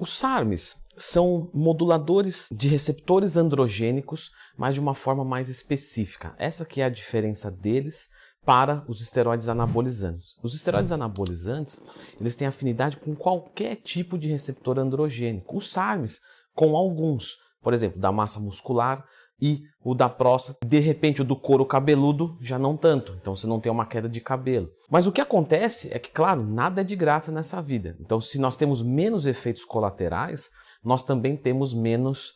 Os SARMs são moduladores de receptores androgênicos, mas de uma forma mais específica. Essa que é a diferença deles para os esteroides anabolizantes. Os esteroides anabolizantes, eles têm afinidade com qualquer tipo de receptor androgênico. Os SARMs, com alguns, por exemplo, da massa muscular e o da próstata. De repente, o do couro cabeludo já não tanto, então você não tem uma queda de cabelo. Mas o que acontece é que, claro, nada é de graça nessa vida. Então, se nós temos menos efeitos colaterais, nós também temos menos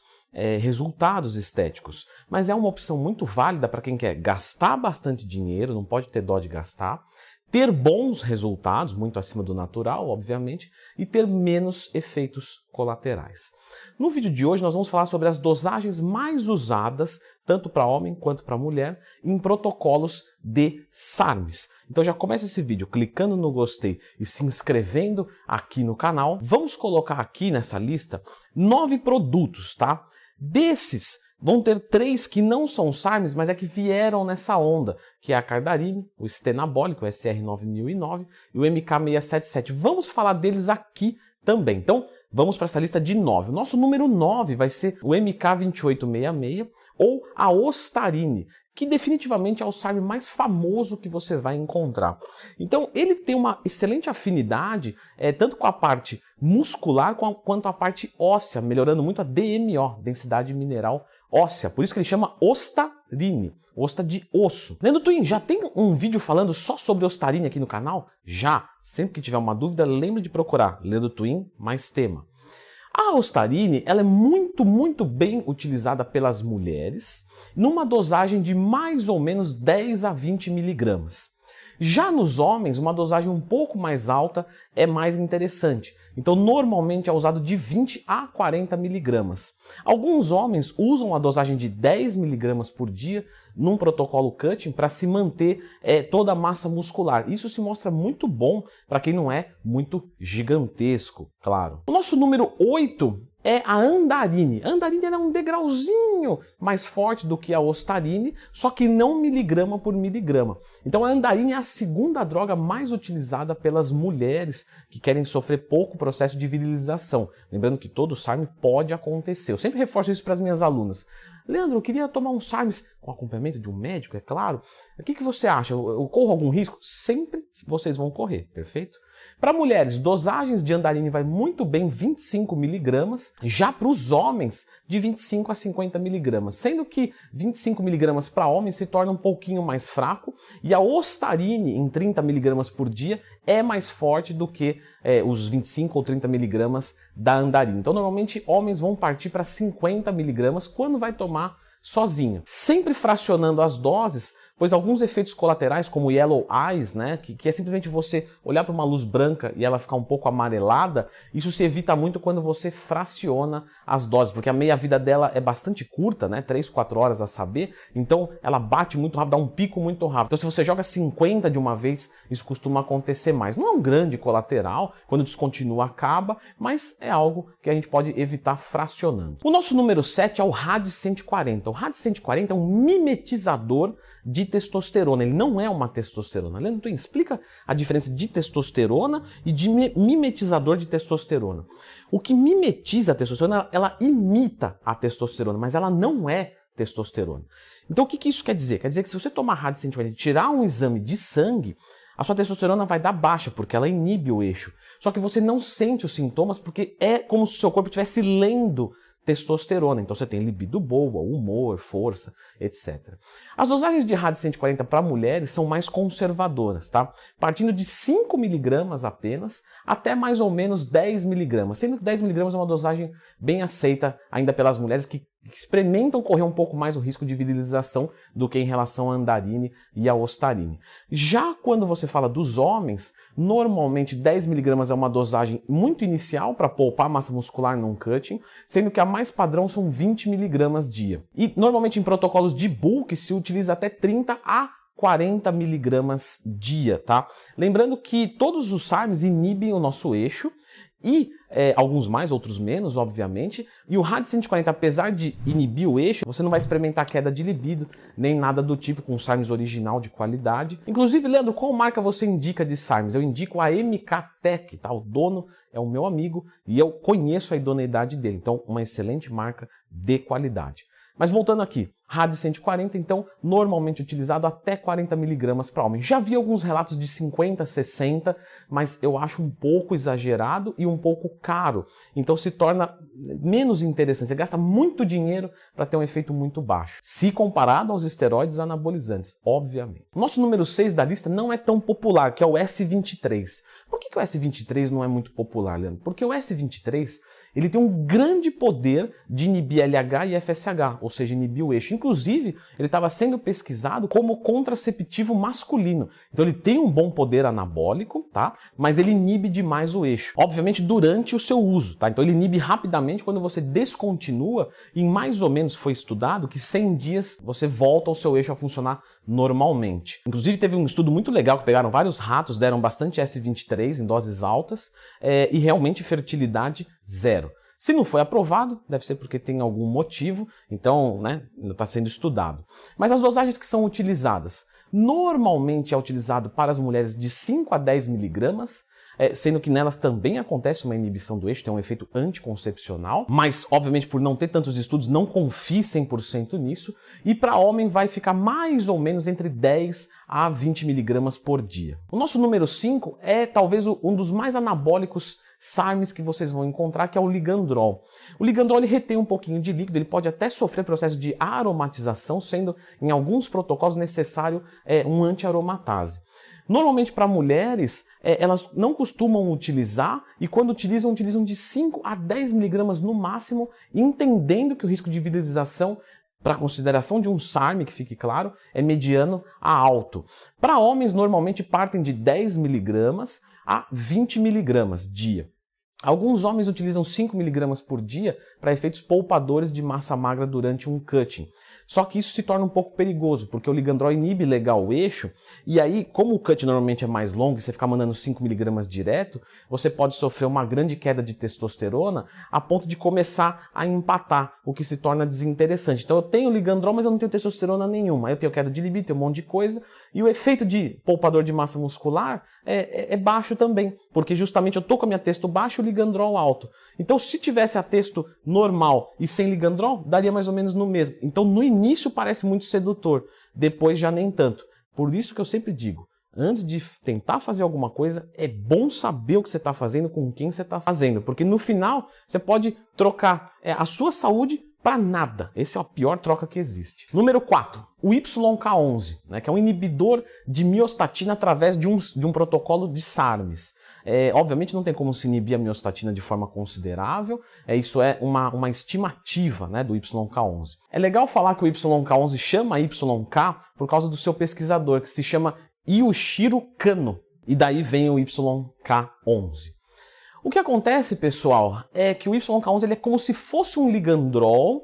resultados estéticos. Mas é uma opção muito válida para quem quer gastar bastante dinheiro, não pode ter dó de gastar, ter bons resultados, muito acima do natural, obviamente, e ter menos efeitos colaterais. No vídeo de hoje nós vamos falar sobre as dosagens mais usadas, tanto para homem quanto para mulher, em protocolos de SARMs. Então já começa esse vídeo clicando no gostei e se inscrevendo aqui no canal. Vamos colocar aqui nessa lista 9 produtos, tá? Desses, vão ter 3 que não são SARMs, mas é que vieram nessa onda, que é a Cardarine, o Stenabolic, o SR9009 e o MK677. Vamos falar deles aqui também. Então, vamos para essa lista de 9. O nosso número 9 vai ser o MK2866 ou a Ostarine, que definitivamente é o SARM mais famoso que você vai encontrar. Então, ele tem uma excelente afinidade, tanto com a parte muscular quanto a parte óssea, melhorando muito a DMO, densidade mineral óssea. Por isso que ele chama Ostarine, osta de osso. Leandro Twin, já tem um vídeo falando só sobre Ostarine aqui no canal? Já! Sempre que tiver uma dúvida, lembre de procurar Leandro Twin mais tema. A Ostarine, ela é muito bem utilizada pelas mulheres, numa dosagem de mais ou menos 10 a 20 miligramas. Já nos homens, uma dosagem um pouco mais alta é mais interessante. Então, normalmente é usado de 20 a 40 miligramas. Alguns homens usam a dosagem de 10 miligramas por dia num protocolo cutting para se manter toda a massa muscular. Isso se mostra muito bom para quem não é muito gigantesco, claro. O nosso número 8 é a Andarine. A Andarine é um degrauzinho mais forte do que a Ostarine, só que não miligrama por miligrama. Então a Andarine é a segunda droga mais utilizada pelas mulheres que querem sofrer pouco processo de virilização. Lembrando que todo SARM pode acontecer. Eu sempre reforço isso para as minhas alunas. Leandro, eu queria tomar um SARMs com acompanhamento de um médico, é claro. O que você acha? Eu corro algum risco? Sempre vocês vão correr, perfeito? Para mulheres, dosagens de Andarine vai muito bem 25 miligramas, já para os homens de 25 a 50 miligramas, sendo que 25 miligramas para homens se torna um pouquinho mais fraco e a Ostarine em 30 miligramas por dia é mais forte do que os 25 ou 30 miligramas da Andarine. Então normalmente homens vão partir para 50 miligramas quando vai tomar sozinho, sempre fracionando as doses, pois alguns efeitos colaterais, como Yellow Eyes, né, que é simplesmente você olhar para uma luz branca e ela ficar um pouco amarelada, isso se evita muito quando você fraciona as doses, porque a meia-vida dela é bastante curta, né, 3, 4 horas a saber, então ela bate muito rápido, dá um pico muito rápido. Então se você joga 50 de uma vez, isso costuma acontecer mais. Não é um grande colateral, quando descontinua acaba, mas é algo que a gente pode evitar fracionando. O nosso número 7 é o RAD 140. O RAD 140 é um mimetizador de testosterona, ele não é uma testosterona. Leandro, explica a diferença de testosterona e de mimetizador de testosterona. O que mimetiza a testosterona, ela imita a testosterona, mas ela não é testosterona. Então o que isso quer dizer? Quer dizer que se você tomar RAD 140 e tirar um exame de sangue, a sua testosterona vai dar baixa, porque ela inibe o eixo. Só que você não sente os sintomas, porque é como se o seu corpo estivesse lendo testosterona, então você tem libido boa, humor, força, etc. As dosagens de RAD 140 para mulheres são mais conservadoras, tá? Partindo de 5 miligramas apenas até mais ou menos 10 miligramas, sendo que 10 miligramas é uma dosagem bem aceita ainda pelas mulheres que experimentam correr um pouco mais o risco de virilização do que em relação à Andarine e à Ostarine. Já quando você fala dos homens, normalmente 10 miligramas é uma dosagem muito inicial para poupar massa muscular num cutting, sendo que a mais padrão são 20 miligramas dia. E normalmente em protocolos de bulk se utiliza até 30 a 40 miligramas dia, tá? Lembrando que todos os SARMs inibem o nosso eixo e alguns mais, outros menos, obviamente. E o RAD 140, apesar de inibir o eixo, você não vai experimentar queda de libido, nem nada do tipo, com SARMs original de qualidade. Inclusive, Leandro, qual marca você indica de SARMs? Eu indico a MKTech, tá? O dono é o meu amigo e eu conheço a idoneidade dele. Então, uma excelente marca de qualidade. Mas voltando aqui, RAD 140, então, normalmente utilizado até 40 mg para homem. Já vi alguns relatos de 50, 60, mas eu acho um pouco exagerado e um pouco caro. Então se torna menos interessante. Você gasta muito dinheiro para ter um efeito muito baixo, se comparado aos esteroides anabolizantes, obviamente. O nosso número 6 da lista não é tão popular, que é o S23. Por que o S23 não é muito popular, Leandro? Porque o S23... ele tem um grande poder de inibir LH e FSH, ou seja, inibir o eixo. Inclusive, ele estava sendo pesquisado como contraceptivo masculino. Então ele tem um bom poder anabólico, tá? Mas ele inibe demais o eixo. Obviamente, durante o seu uso, tá? Então ele inibe rapidamente quando você descontinua, e mais ou menos foi estudado que 100 dias você volta ao seu eixo a funcionar normalmente. Inclusive, teve um estudo muito legal que pegaram vários ratos, deram bastante S23 em doses altas e realmente fertilidade zero. Se não foi aprovado, deve ser porque tem algum motivo, então, né, ainda está sendo estudado. Mas as dosagens que são utilizadas, normalmente é utilizado para as mulheres de 5 a 10 miligramas, sendo que nelas também acontece uma inibição do eixo, tem um efeito anticoncepcional, mas obviamente por não ter tantos estudos, não confie 100% nisso, e para homem vai ficar mais ou menos entre 10 a 20 miligramas por dia. O nosso número 5 é talvez um dos mais anabólicos SARMs que vocês vão encontrar, que é o ligandrol. O ligandrol ele retém um pouquinho de líquido, ele pode até sofrer processo de aromatização, sendo em alguns protocolos necessário um anti-aromatase. Normalmente para mulheres, elas não costumam utilizar e quando utilizam de 5 a 10 miligramas no máximo, entendendo que o risco de virilização para consideração de um SARM, que fique claro, é mediano a alto. Para homens, normalmente partem de 10 miligramas a 20 miligramas dia. Alguns homens utilizam 5 miligramas por dia para efeitos poupadores de massa magra durante um cutting. Só que isso se torna um pouco perigoso, porque o ligandrol inibe legal o eixo, e aí, como o cut normalmente é mais longo e você ficar mandando 5 miligramas direto, você pode sofrer uma grande queda de testosterona a ponto de começar a empatar, o que se torna desinteressante. Então eu tenho ligandrol, mas eu não tenho testosterona nenhuma. Aí eu tenho queda de libido, tenho um monte de coisa, e o efeito de poupador de massa muscular é baixo também, porque justamente eu tô com a minha testo baixa e o ligandrol alto. Então se tivesse a testo normal e sem ligandrol, daria mais ou menos no mesmo. Então no início parece muito sedutor, depois já nem tanto. Por isso que eu sempre digo, antes de tentar fazer alguma coisa, é bom saber o que você está fazendo, com quem você está fazendo, porque no final você pode trocar a sua saúde para nada. Essa é a pior troca que existe. Número 4, o YK11, né, que é um inibidor de miostatina através de um protocolo de SARMs. Obviamente não tem como se inibir a miostatina de forma considerável, isso é uma estimativa, né, do YK11. É legal falar que o YK11 chama YK por causa do seu pesquisador, que se chama Yushiro Kano, e daí vem o YK11. O que acontece, pessoal, é que o YK11 ele é como se fosse um ligandrol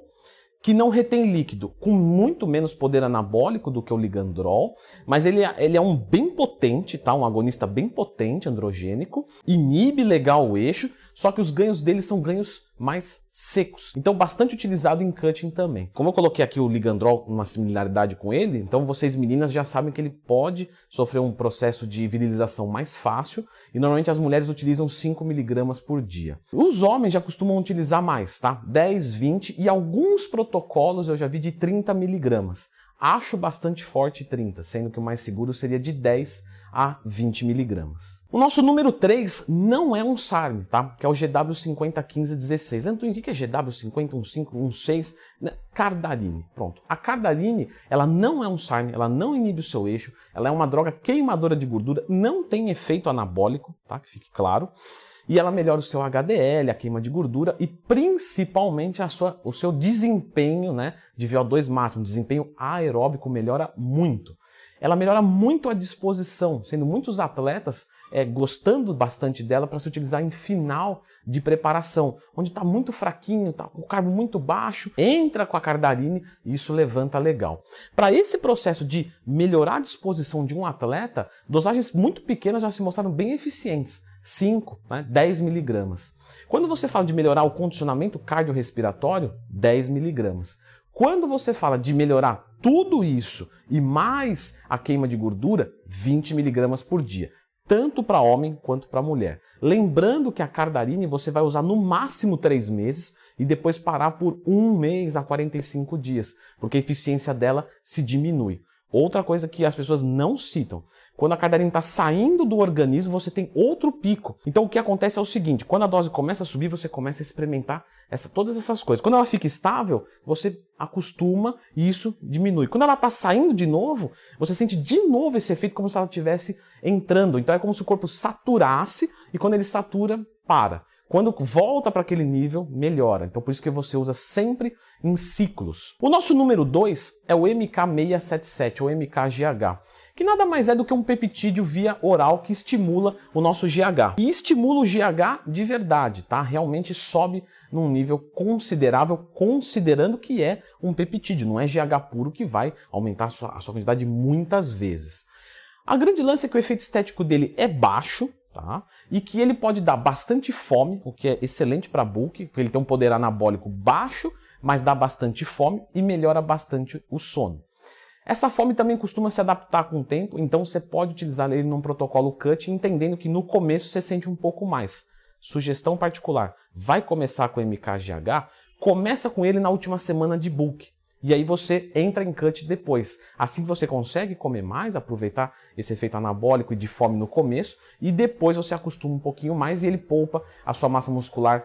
que não retém líquido, com muito menos poder anabólico do que o ligandrol, mas ele é um bem potente, tá? Um agonista bem potente, androgênico, inibe legal o eixo, só que os ganhos dele são ganhos mais secos. Então bastante utilizado em cutting também. Como eu coloquei aqui o ligandrol numa similaridade com ele, então vocês meninas já sabem que ele pode sofrer um processo de virilização mais fácil e normalmente as mulheres utilizam 5 miligramas por dia. Os homens já costumam utilizar mais, tá? 10, 20 e alguns protocolos eu já vi de 30 miligramas. Acho bastante forte 30, sendo que o mais seguro seria de 10 a 20 miligramas. O nosso número 3 não é um SARM, tá? Que é o GW501516. Lembra o que é GW501516? Cardaline. Pronto. A cardaline, ela não é um SARM, ela não inibe o seu eixo, ela é uma droga queimadora de gordura, não tem efeito anabólico, tá? Que fique claro. E ela melhora o seu HDL, a queima de gordura e principalmente o seu desempenho, né, de VO2 máximo, desempenho aeróbico melhora muito. Ela melhora muito a disposição, sendo muitos atletas gostando bastante dela para se utilizar em final de preparação, onde está muito fraquinho, está com o carbo muito baixo, entra com a cardaline e isso levanta legal. Para esse processo de melhorar a disposição de um atleta, dosagens muito pequenas já se mostraram bem eficientes. 5, né? 10 miligramas. Quando você fala de melhorar o condicionamento cardiorrespiratório, 10 miligramas. Quando você fala de melhorar tudo isso e mais a queima de gordura, 20 miligramas por dia, tanto para homem quanto para mulher. Lembrando que a Cardarine você vai usar no máximo 3 meses e depois parar por 1 mês a 45 dias, porque a eficiência dela se diminui. Outra coisa que as pessoas não citam, quando a Cardarine está saindo do organismo, você tem outro pico. Então o que acontece é o seguinte, quando a dose começa a subir, você começa a experimentar todas essas coisas. Quando ela fica estável, você acostuma e isso diminui. Quando ela está saindo de novo, você sente de novo esse efeito como se ela estivesse entrando. Então é como se o corpo saturasse e quando ele satura, para. Quando volta para aquele nível, melhora. Então por isso que você usa sempre em ciclos. O nosso número 2 é o MK677, ou MKGH, que nada mais é do que um peptídeo via oral que estimula o nosso GH. E estimula o GH de verdade, tá? Realmente sobe num nível considerável, considerando que é um peptídeo, não é GH puro que vai aumentar a sua quantidade muitas vezes. A grande lance é que o efeito estético dele é baixo, tá? E que ele pode dar bastante fome, o que é excelente para bulk, porque ele tem um poder anabólico baixo, mas dá bastante fome e melhora bastante o sono. Essa fome também costuma se adaptar com o tempo, então você pode utilizar ele num protocolo cut, entendendo que no começo você sente um pouco mais. Sugestão particular, vai começar com o MKGH, começa com ele na última semana de bulk. E aí você entra em cut depois. Assim você consegue comer mais, aproveitar esse efeito anabólico e de fome no começo, e depois você acostuma um pouquinho mais e ele poupa a sua massa muscular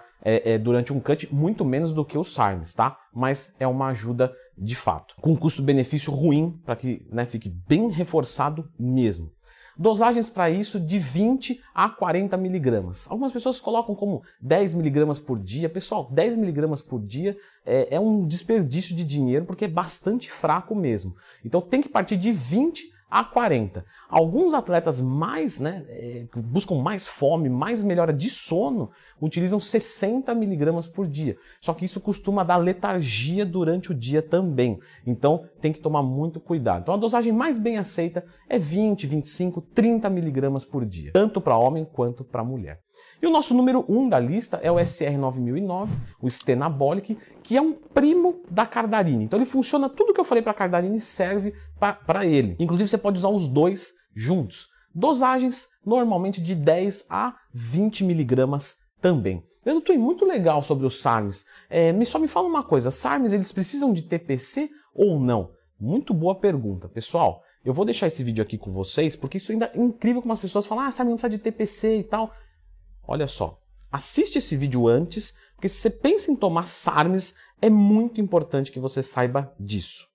durante um cut, muito menos do que os SARMs, tá? Mas é uma ajuda de fato. Com um custo-benefício ruim, para que fique bem reforçado mesmo. Dosagens para isso de 20 a 40 miligramas. Algumas pessoas colocam como 10 miligramas por dia. Pessoal, 10 miligramas por dia é um desperdício de dinheiro porque é bastante fraco mesmo. Então tem que partir de 20 a 40. Alguns atletas mais, que buscam mais fome, mais melhora de sono, utilizam 60 miligramas por dia. Só que isso costuma dar letargia durante o dia também. Então tem que tomar muito cuidado. Então a dosagem mais bem aceita é 20, 25, 30 miligramas por dia. Tanto para homem quanto para mulher. E o nosso número 1 da lista é o SR9009, o Stenabolic, que é um primo da Cardarine. Então ele funciona, tudo que eu falei para a Cardarine serve para ele. Inclusive você pode usar os dois juntos. Dosagens normalmente de 10 a 20 miligramas também. Eu estou muito legal sobre os SARMs. Só me fala uma coisa, SARMs eles precisam de TPC ou não? Muito boa pergunta, pessoal. Eu vou deixar esse vídeo aqui com vocês, porque isso ainda é incrível como as pessoas falam, SARM não precisa de TPC e tal. Olha só, assiste esse vídeo antes, porque se você pensa em tomar SARMs, é muito importante que você saiba disso.